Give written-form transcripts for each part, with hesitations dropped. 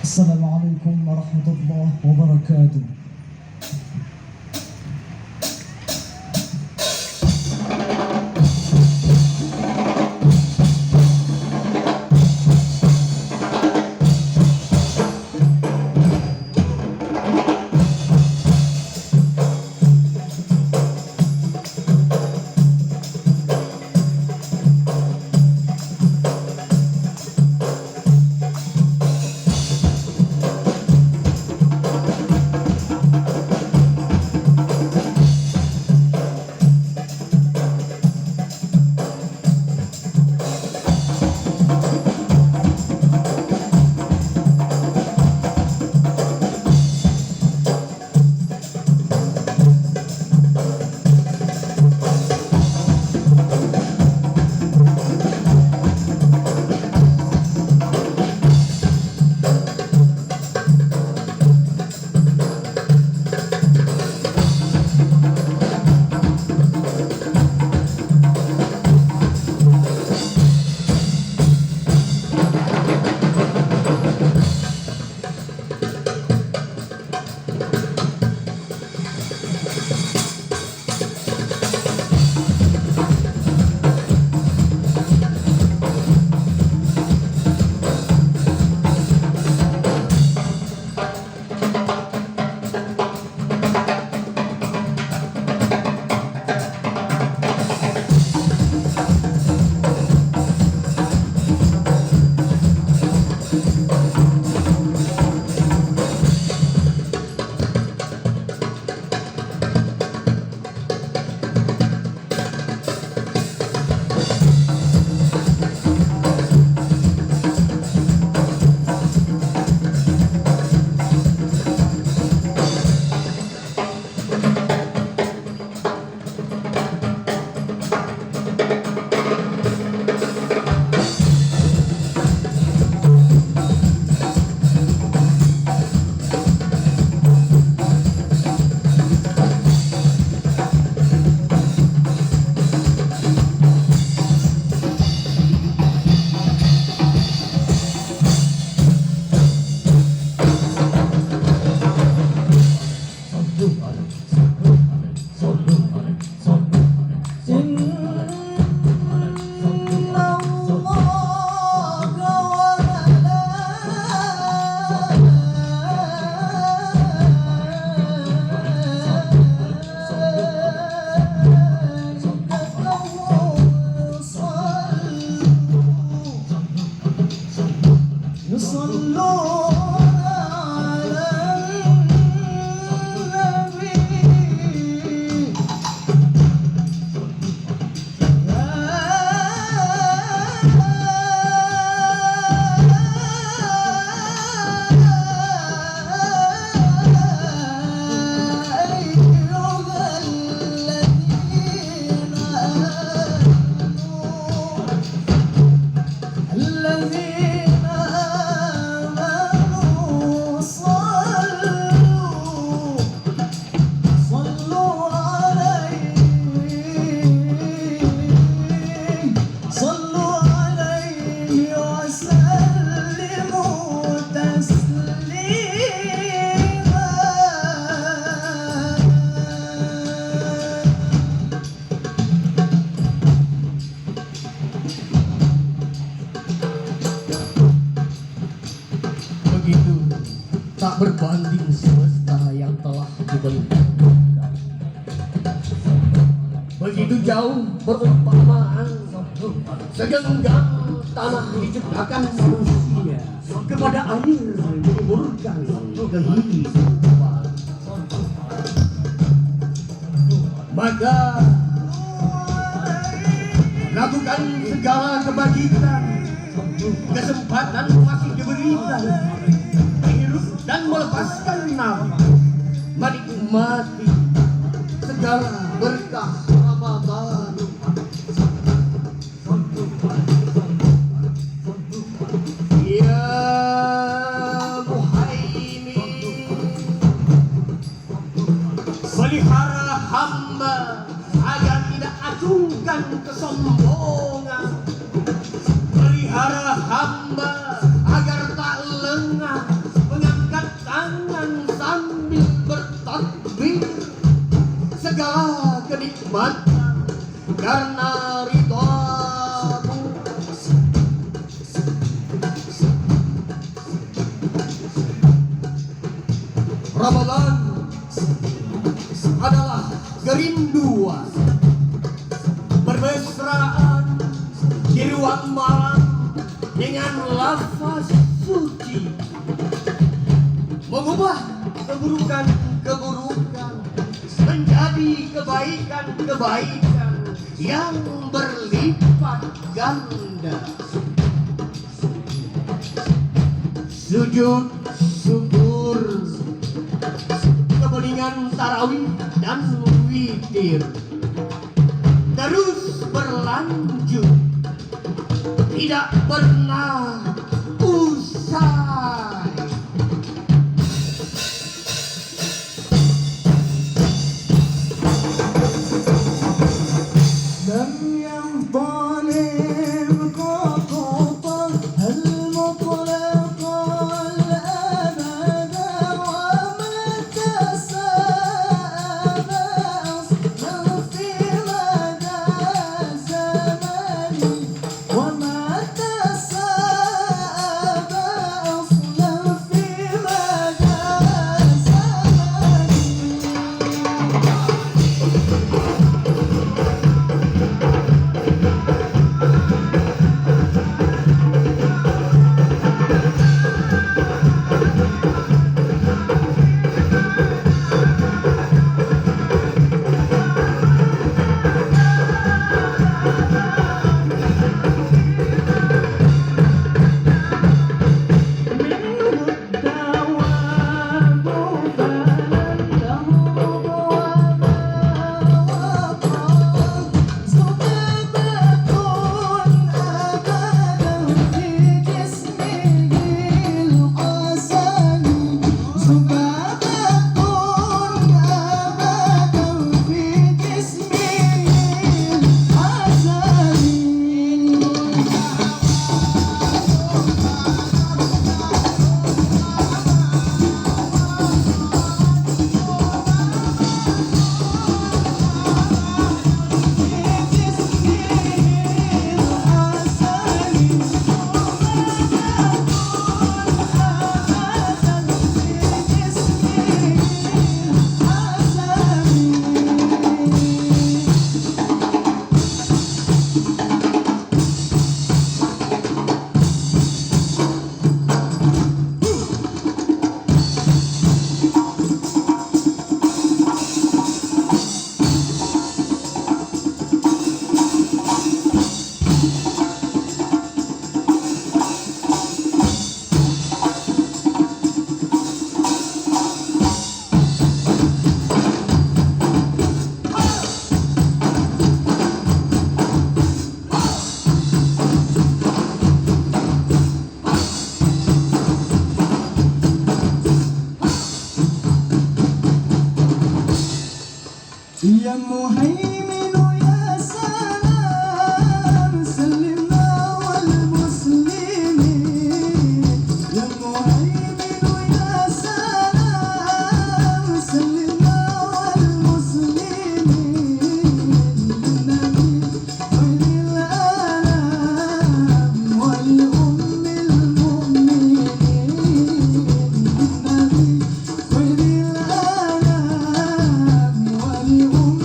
السلام عليكم ورحمة الله وبركاته. Tak berbanding semesta yang telah dibentuk. Begitu jauh perumpamaan segenggam tanah diciptakan manusia kepada air menyuburkan kehidupan. Maka lakukan segala kebajikan, kesempatan masih diberikan, hidup dan melepaskan nafas, menikmati segala berkah Ramadan. Ya Muhaimin, pelihara hamba agar tidak acungkan kesombongan, pelihara hamba agar tak lengah tangan sambil bertakbir, segala kenikmatan karena ridhamu. Ramadan adalah kerinduan bermesraan di ruang malam dengan lafaz suci, mengubah keburukan-keburukan menjadi kebaikan-kebaikan yang berlipat ganda. Sujud syukur, kebeningan tarawih dan witir terus berlanjut, tidak pernah usai. لم ينطلق قطط المطلق الأبد وما تساءل أصلا في مدى زمن وما تساءل أصلا في مدى يا مهيمن يا سلام سلمنا والمسلمين يا مهيمن يا سلام سلمنا والمسلمين للنبي خير الأنام ولأم المؤمنين للنبي خير الأنام ولأم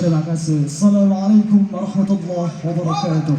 Terima kasih. Assalamualaikum warahmatullahi wabarakatuh.